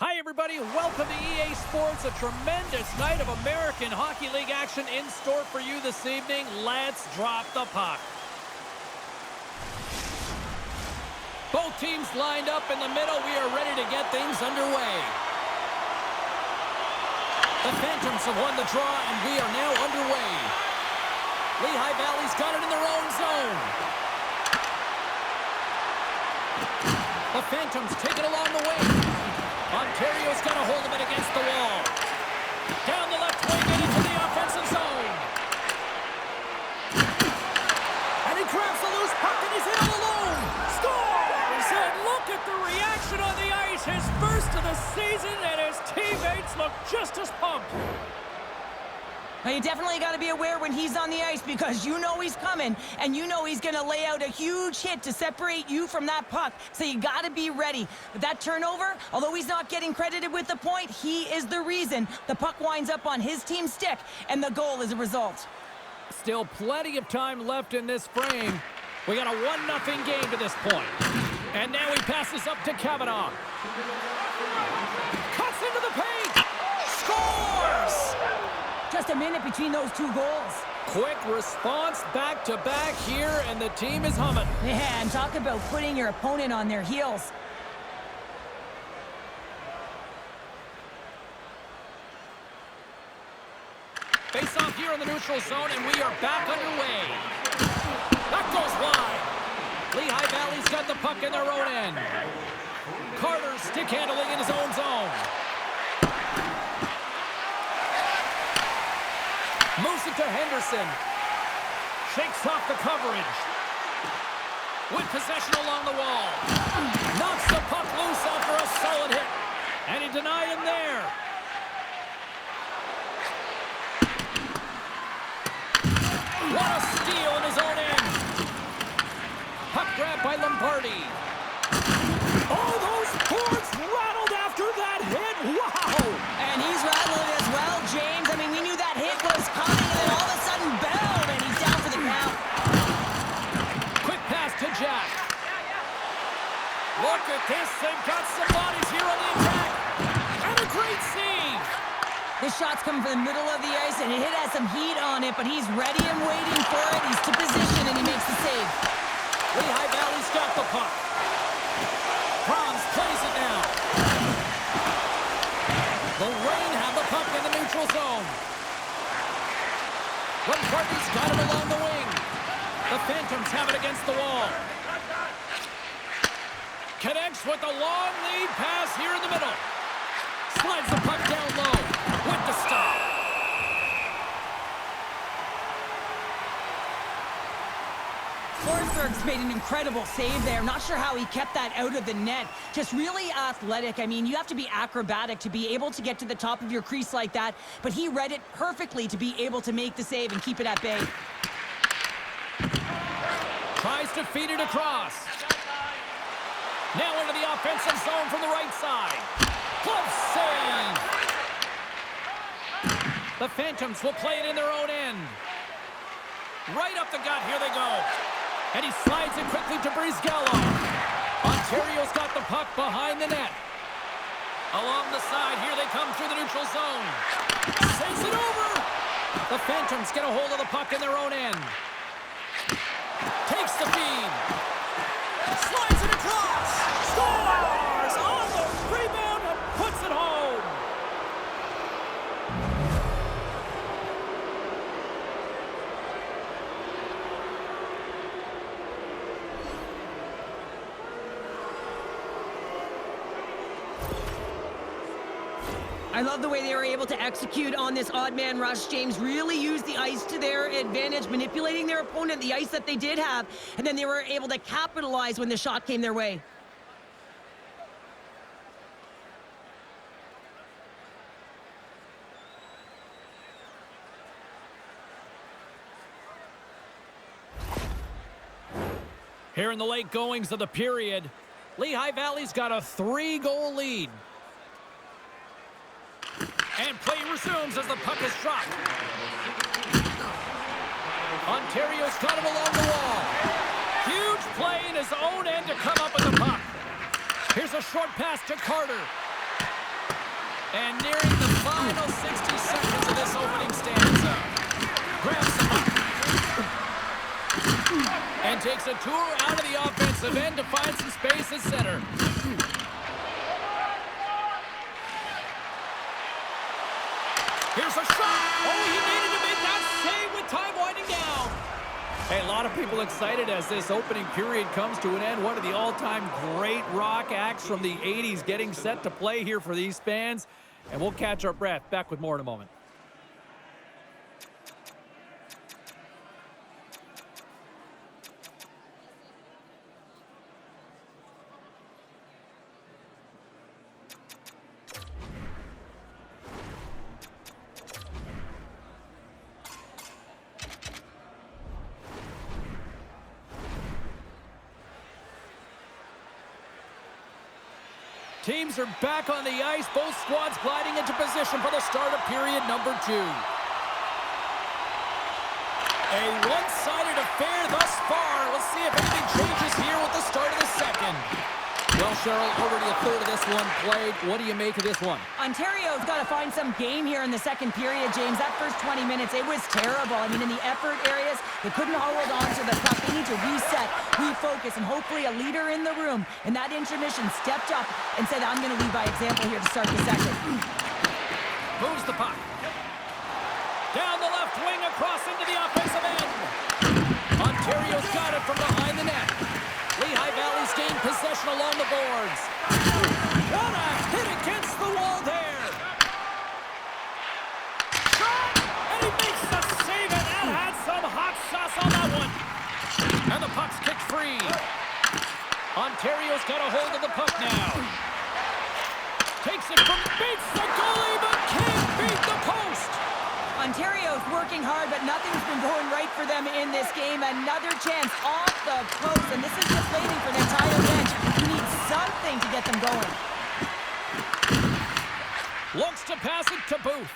Hi everybody, welcome to EA Sports, a tremendous night of American Hockey League action in store for you this evening. Let's drop the puck. Both teams lined up in the middle. We are ready to get things underway. The Phantoms have won the draw and we are now underway. Lehigh Valley's got it in their own zone. The Phantoms take it along the wing. Ontario's got a hold of it against the wall. Down the left wing and into the offensive zone. And he grabs the loose puck and he's in all alone. Scores! And look at the reaction on the ice. His first of the season, and his teammates look just as pumped. Now, you definitely got to be aware when he's on the ice because you know he's coming and you know he's going to lay out a huge hit to separate you from that puck. So you got to be ready. But that turnover, although he's not getting credited with the point, he is the reason the puck winds up on his team's stick and the goal is a result. Still plenty of time left in this frame. We got a 1-0 game to this point. And now he passes up to Kavanaugh. Cuts into the paint. Scores! Just a minute between those two goals. Quick response back-to-back here, and the team is humming. Yeah, and talk about putting your opponent on their heels. Face off here in the neutral zone, and we are back underway. That goes wide. Lehigh Valley's got the puck in their own end. Carter stick handling in his own zone. Moves it to Henderson. Shakes off the coverage. With possession along the wall. Knocks the puck loose after a solid hit. And he denied him there. What a steal in his own end. Puck grab by Lombardi. Oh, those boards rattled after that hit. Wow. And he's rattling as well, James. I mean, we knew that hit was coming, and then all of a sudden, boom, and he's down for the count. Quick pass to Jack. Look at this. They've got some bodies here on the attack. And a great save. This shot's coming from the middle of the ice, and it has some heat on it, but he's ready and waiting for it. He's to position, and he makes the save. Lehigh Valley's got the puck. Franz plays it now. The Rain have the puck in the neutral zone. Lombardi's got it along the wing. The Phantoms have it against the wall. Connects with the long lead pass here in the middle. Slides the puck down low with the stop. Forsberg's made an incredible save there. Not sure how he kept that out of the net. Just really athletic. I mean, you have to be acrobatic to be able to get to the top of your crease like that, but he read it perfectly to be able to make the save and keep it at bay. Tries to feed it across. Now into the offensive zone from the right side. Glove save. The Phantoms will play it in their own end. Right up the gut, here they go. And he slides it quickly to Brizgallo. Ontario's got the puck behind the net. Along the side, here they come through the neutral zone. Sends it over. The Phantoms get a hold of the puck in their own end. Takes the feed. Slides it across. Scores on the rebound and puts it home. I love the way they were able to execute on this odd man rush. James really used the ice to their advantage, manipulating their opponent, the ice that they did have, and then they were able to capitalize when the shot came their way. Here in the late goings of the period, Lehigh Valley's got a 3-goal lead. And play resumes as the puck is dropped. Ontario's got him along the wall. Huge play in his own end to come up with the puck. Here's a short pass to Carter. And nearing the final 60 seconds of this opening stanza. Grabs the puck. And takes a tour out of the offensive end to find some space at center. Here's a shot. Oh, he needed to make that save with time winding down. Hey, a lot of people excited as this opening period comes to an end. One of the all-time great rock acts from the 80s getting set to play here for these fans. And we'll catch our breath. Back with more in a moment. Teams are back on the ice. Both squads gliding into position for the start of period number 2. A one-sided affair thus far. Let's see if anything changes here with the start of the second. Well, Cheryl, already a third of this one played. What do you make of this one? Ontario's got to find some game here in the second period, James. That first 20 minutes, it was terrible. I mean, in the effort areas, they couldn't hold on to the puck. They need to reset, refocus, and hopefully a leader in the room in that intermission stepped up and said, I'm going to lead by example here to start the second. Moves the puck. Down the left wing, across into the offensive end. Ontario's got it from behind the net. Lehigh Valley's gained possession along the boards. What a hit against the wall there. Shot! And he makes the save, and that had some hot sauce on that one. And the puck's kicked free. Ontario's got a hold of the puck now. Takes it from beats the goalie, but can't beat the post. Ontario's working hard, but nothing's been going right for them in this game. Another chance off the post, and this is deflating for the entire bench. You need something to get them going. Looks to pass it to Booth.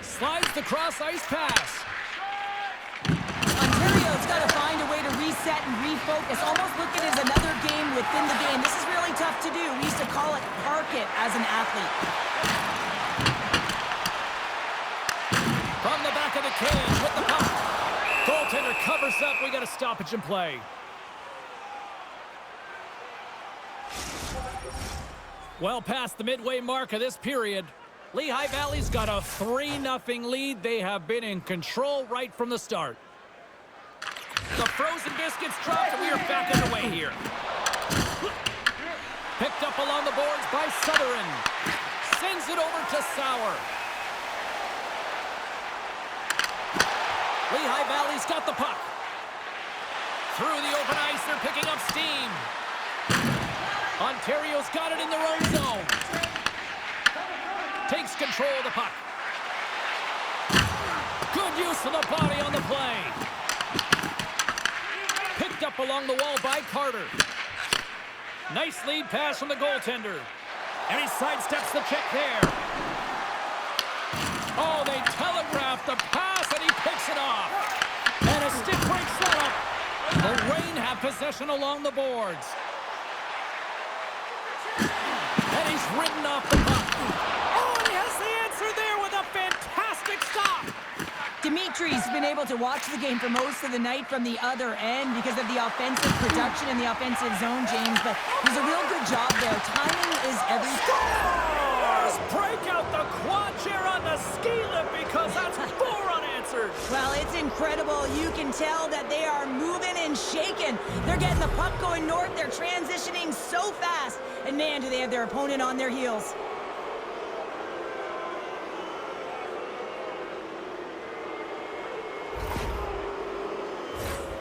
Slides the cross-ice pass. Ontario's got to find a way to reset and refocus. Almost look at it as another game within the game. This is really tough to do. We used to call it park it as an athlete. From the back of the cage with the puck. Goaltender covers up. We got a stoppage in play. Well past the midway mark of this period. Lehigh Valley's got a 3-0 lead. They have been in control right from the start. The frozen biscuits dropped, and we are back underway here. Picked up along the boards by Southern. Sends it over to Sauer. Lehigh Valley's got the puck. Through the open ice, they're picking up steam. Ontario's got it in their own zone. Takes control of the puck. Good use of the body on the play. Picked up along the wall by Carter. Nice lead pass from the goaltender. And he sidesteps the check there. Oh, they telegraphed the pass, and he picks it off. And a stick break setup. The Reign have possession along the boards. And he's ridden off the puck. Oh, and he has the answer there with a fantastic stop. Dimitri's been able to watch the game for most of the night from the other end because of the offensive production in the offensive zone, James. But he's a real good job there. Timing is everything. Scores! Break out the quad chair on the ski lift because that's 4 unanswered. Well, it's incredible. You can tell that they are moving and shaking. They're getting the puck going north. They're transitioning so fast. And man, do they have their opponent on their heels.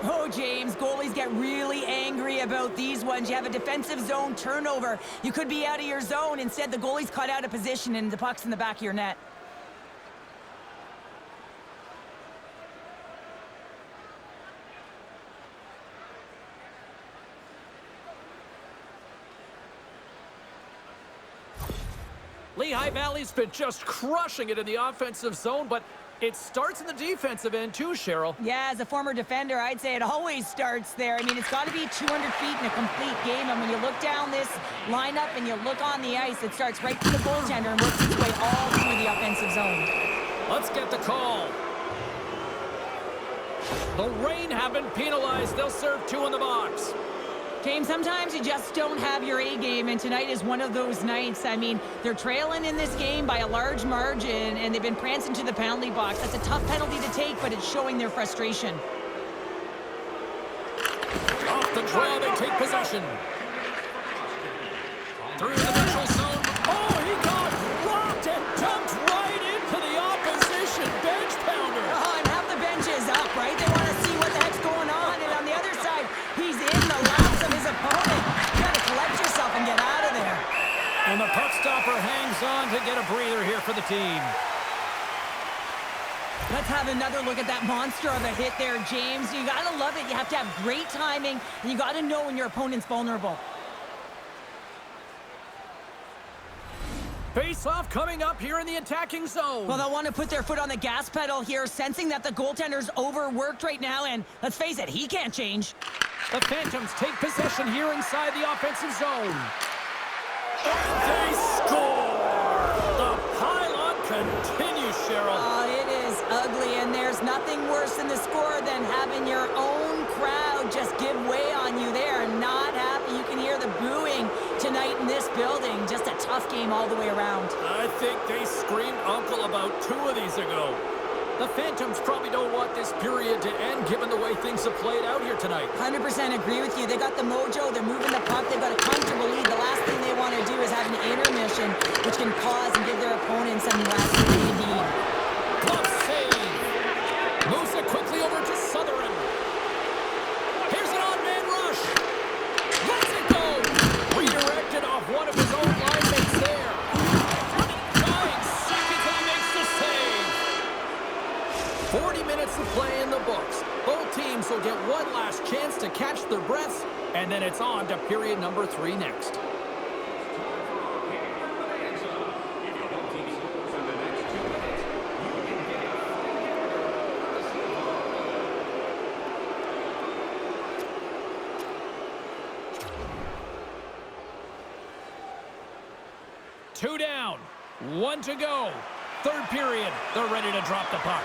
Oh, James, goalies get really angry about these ones. You have a defensive zone turnover. You could be out of your zone. Instead, the goalie's caught out of position and the puck's in the back of your net. Lehigh Valley's been just crushing it in the offensive zone, but It starts in the defensive end too, Cheryl. Yeah, as a former defender, I'd say it always starts there. I mean, it's got to be 200 feet in a complete game, and when you look down this lineup and you look on the ice, it starts right from the goaltender and works its way all through the offensive zone. Let's get the call. The Rain have been penalized. They'll serve 2 in the box. James, sometimes you just don't have your A game, and tonight is one of those nights. I mean, they're trailing in this game by a large margin, and they've been prancing to the penalty box. That's a tough penalty to take, but it's showing their frustration. Off the draw, they take possession. Through the neutral zone. Oh, he got rocked and dumped right into the opposition bench pounder. Oh, and half the bench is up, right? They want to see what the heck's going on, and on the other side, he's in the laps of his opponent. You got to collect yourself and get out of there. And the puck stopper hangs on to get a breather here for the team. Let's have another look at that monster of a hit there, James. You got to love it. You have to have great timing, and you got to know when your opponent's vulnerable. Face-off coming up here in the attacking zone. Well, they'll want to put their foot on the gas pedal here, sensing that the goaltender's overworked right now, and let's face it, he can't change. The Phantoms take possession here inside the offensive zone. And they score! The pylon continues, Cheryl. Oh, it is ugly, and there's nothing worse than the score than having your own crowd just give way on you. They are not happy. You can hear the booing tonight in this building. Just a tough game all the way around. I think they screamed uncle about 2 of these ago. The Phantoms probably don't want this period to end given the way things have played out here tonight. 100% agree with you. They got the mojo. They're moving the puck. They've got a comfortable lead. The last thing they want to do is have an intermission, which can pause and give their opponents some last lead. Glove save. Moves it quickly over to Southern. Here's an on-man rush. Lets it go. Redirected off one of his own line mates there. 9 seconds and he makes the save. 40 minutes of play in the books. Both teams will get one last chance to catch their breaths, and then it's on to period number 3 next. Two down, 1 to go. Third period, they're ready to drop the puck.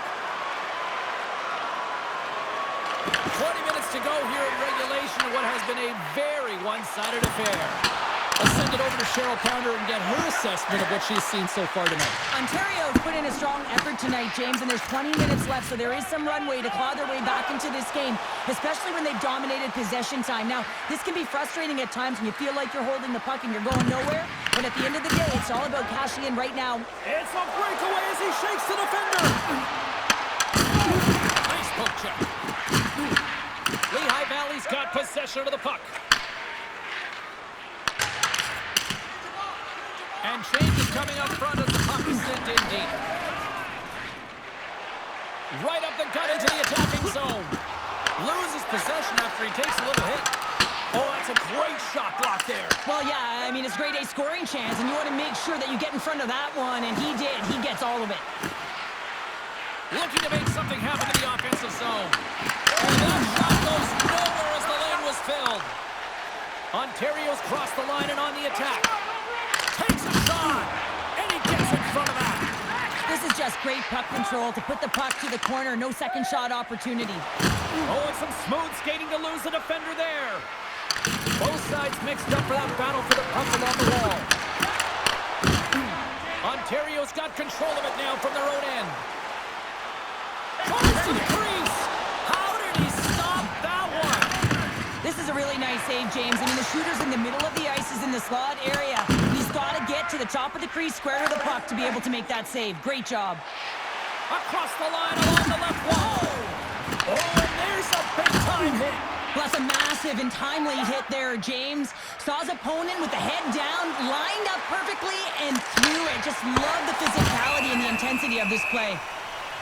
20 minutes to go here in regulation of what has been a very one-sided affair. Let's send it over to Cheryl Pounder and get her assessment of what she's seen so far tonight. Ontario's put in a strong effort tonight, James, and there's 20 minutes left, so there is some runway to claw their way back into this game, especially when they've dominated possession time. Now, this can be frustrating at times when you feel like you're holding the puck and you're going nowhere, but at the end of the day, it's all about cashing in right now. It's a breakaway as he shakes the defender. Nice poke check. Lehigh Valley's got possession of the puck. And change is coming up front as the puck is sent in deep. Right up the gut into the attacking zone. Loses possession after he takes a little hit. Oh, that's a great shot block there. Well, yeah, I mean, it's grade A scoring chance, and you want to make sure that you get in front of that one, and he did. He gets all of it. Looking to make something happen in the offensive zone. And that shot goes nowhere as the lane was filled. Ontario's crossed the line and on the attack. Takes a shot, and he gets in front of that. This is just great puck control to put the puck to the corner. No second shot opportunity. Oh, and some smooth skating to lose the defender there. Both sides mixed up for that battle for the puck along the wall. Ontario's got control of it now from their own end. Close to the crease. How did he stop that one? This is a really nice save, James. I mean, the shooter's in the middle of the ice, is in the slot area. He's got to get to the top of the crease, square to the puck to be able to make that save. Great job. Across the line along the left wall. Oh, and there's a big-time hit. Plus a massive and timely hit there, James. Saw his opponent with the head down, lined up perfectly, and threw it. Just love the physicality and the intensity of this play.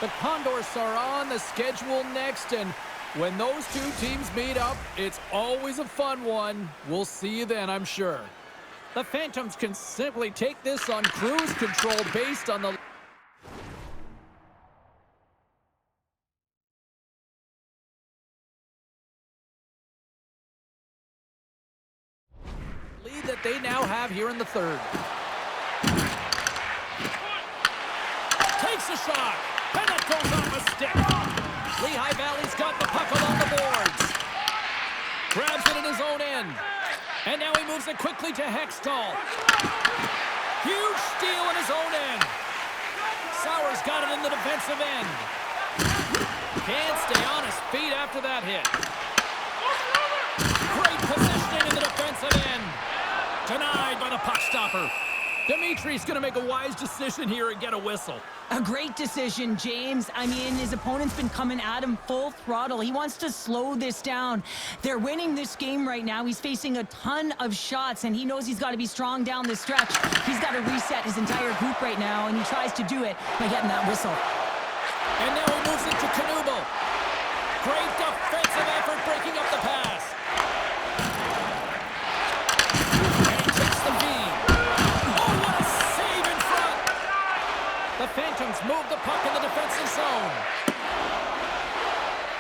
The Condors are on the schedule next, and when those two teams meet up, it's always a fun one. We'll see you then, I'm sure. The Phantoms can simply take this on cruise control based on the that they now have here in the third. Takes a shot, and it goes off a stick. Lehigh Valley's got the puck along the boards. Grabs it in his own end. And now he moves it quickly to Hextall. Huge steal in his own end. Sauer's got it in the defensive end. Can't stay on his feet after that hit. Great positioning in the defensive end. Denied by the puck stopper. Dimitri's going to make a wise decision here and get a whistle. A great decision, James. I mean, his opponent's been coming at him full throttle. He wants to slow this down. They're winning this game right now. He's facing a ton of shots, and he knows he's got to be strong down the stretch. He's got to reset his entire group right now, and he tries to do it by getting that whistle. And now he moves it to Knuble. Great defensive effort breaking up the pass. And he takes the feed. Oh, what a save in front. The Phantoms move the puck in the defensive zone.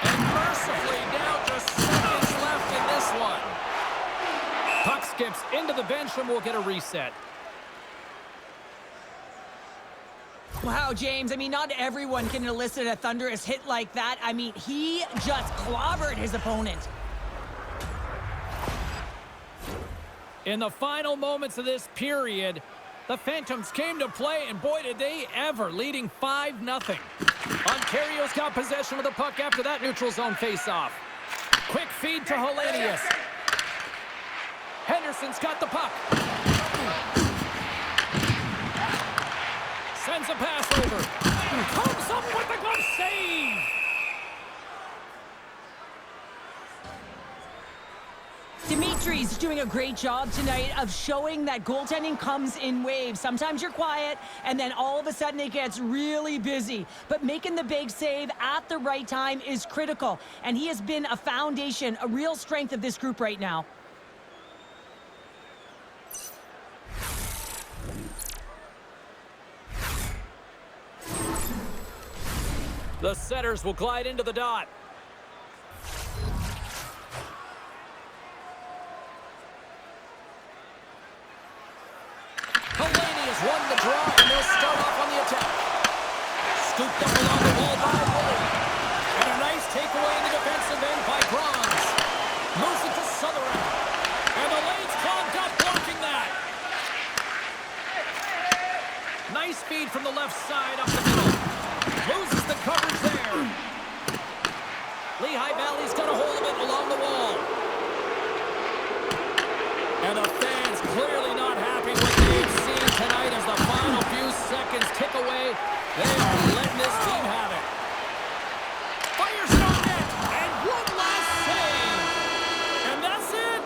And mercifully, now just seconds left in this one. Puck skips into the bench and we'll get a reset. Wow, James, I mean, not everyone can elicit a thunderous hit like that. I mean, he just clobbered his opponent. In the final moments of this period, the Phantoms came to play, and boy, did they ever, leading 5-0. Ontario's got possession of the puck after that neutral zone faceoff. Quick feed to Hellenius. Henderson's got the puck. Sends a pass over. Comes up with a glove save. Dimitri's doing a great job tonight of showing that goaltending comes in waves. Sometimes you're quiet, and then all of a sudden it gets really busy. But making the big save at the right time is critical, and he has been a foundation, a real strength of this group right now. The setters will glide into the dot. Hellenius won the draw, and they'll start off on the attack. Scooped up along the wall by Wood. And a nice takeaway in the defensive end by Grons. Moves it to Sutherland. And the Lanes Club got blocking that. Nice feed from the left side up the middle. Loses the coverage there. Lehigh Valley's got a hold of it along the wall. And the fans clearly not happy with what they've seen tonight as the final few seconds tick away. They are letting this team have it. Fires it on net. And one last save. And that's it.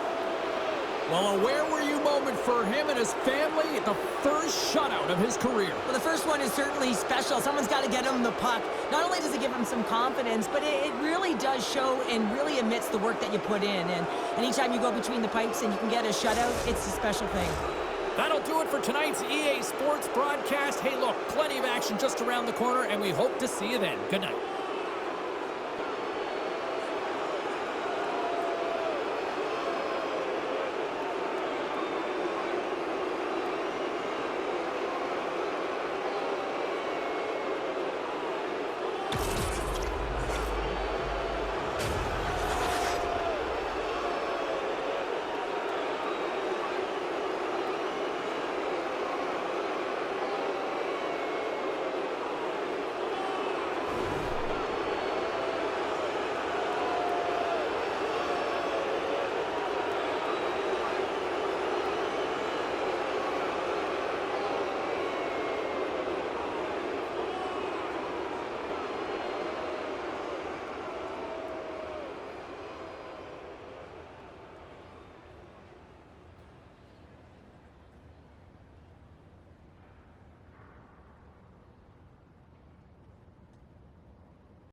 Well, a where were you moment for him and his family, the first shutout of his career. Well, the first one is certainly special. Someone's got to get him the puck. Not only does it give him some confidence, but it really does show and really admits the work that you put in. And anytime you go between the pipes and you can get a shutout, it's a special thing. That'll do it for tonight's EA Sports broadcast. Hey, look, plenty of action just around the corner, and we hope to see you then. Good night.